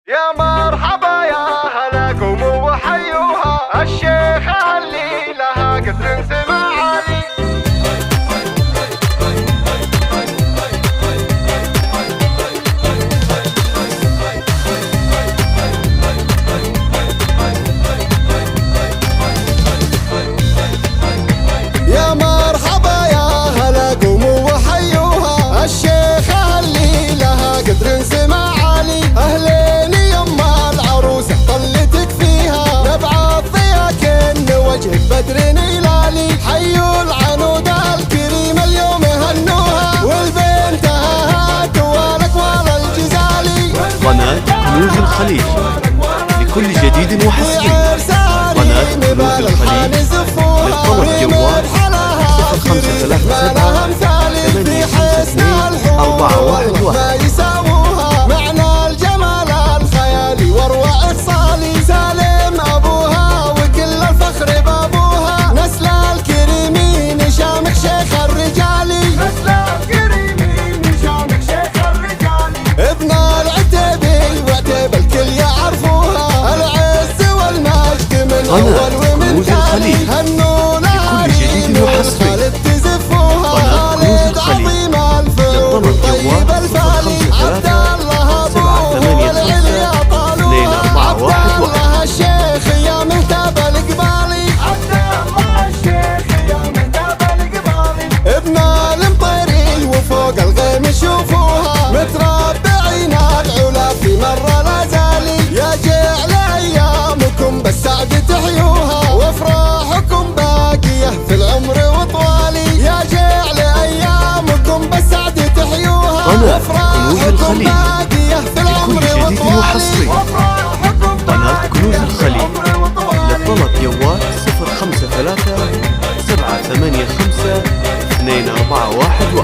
يا مرحبا يا هلا قوموا وحيوها الشيخة اللي لها قدر سمع عالي. يا مرحبا يا هلا قوموا وحيوها الشيخة اللي لها قدر سمع عالي. أهلين يما العروسة طلتك فيها نبعث ضياء كن وجهك بدر هلالي. حيوا العنود الكريم اليوم هنوها والبنتها توالك ولا الجزالي. قناة كنوز الخليج لكل جديد وحصري. قناة كنوز الخليج للطلب جوال 0537 ما يساووها معنى الجمال الخيالي واروع اتصالي. سالم ابوها وكل الفخر بابوها نسل الكريمين شامخ شيخ الرجالي. نسل الكريمين شامخ شيخ الرجالي. ابن العتيبي وعتيب الكل يعرفوها العز والمجد من اول ومن تالي. هنوا لها جديد وحصري. قناة كنوز الخليج للطلب جوال 0537 الشيخ يا مهتاب القبالي. ابن المطيري وفوق الغيم شوفوها متربعين العلا في مرة لا زالي. يا جعل ايامكم بالسعد تحيوها وافراحكم باقية في العمر وطوالي. يا جعل ايامكم بالسعد تحيوها وافراحكم باقية في العمر وطوالي. قناة كنوز الخليج للطلب جوال 0537 2411.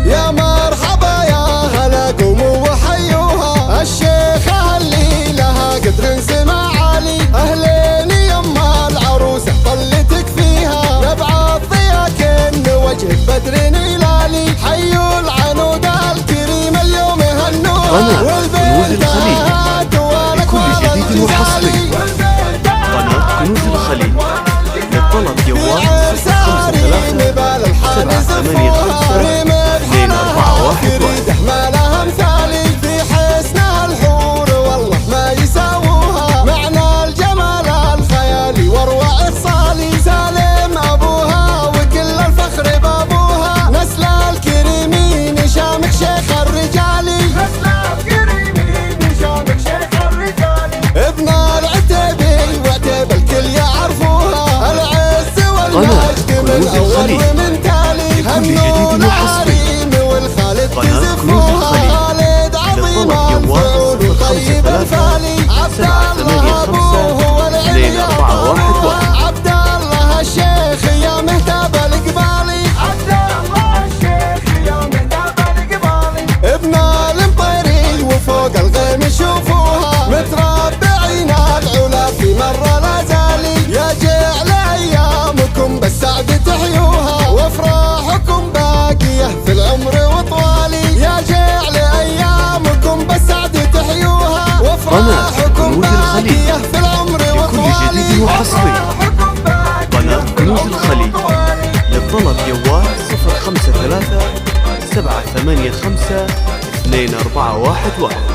يا مرحبا يا هلا قوموا وحيوها الشيخة اللي لها قدر سمع عالي. أهلين يما العروسة طلتك فيها نبعث ضياء كن وجهك بدر هلالي. حيوا العنود الكريم اليوم هنوها والبنتها توالك ولا جديد وحصري. قناة كنوز الخليج للطلب جوال 0537 تريد احمالها مثالي. في حسنها الحور والله ما يساووها معنى الجمال الخيالي واروع اتصالي. سالم ابوها وكل الفخر بابوها نسل الكريمين شامخ شيخ الرجالي. نسل الكريمين شامخ شيخ الرجالي. ابن العتيبي وعتيب الكل يعرفوها العز والمجد من اول ومن تالي. هنوا العريم والخالد تزفوها خالد عظيم الفعول وطيب الفالي. عبد الله ابوه والعلي عبد الله الشيخ يا مهتاب القبالي. عبد الله الشيخ يا مهتاب القبالي. ابن المطيري وفوق الغيم شوفوها متربعين العلا في مرة لا زالي. يا جعل ايامكم بالسعد تحيوها وافراحكم باقية في العمر وطوالي. يا جعل ايامكم بالسعد تحيوها وافراحكم باقية في العمر وطوالي. جديد وحصري. قناة كنوز الخليج للطلب جوال 0537 2411.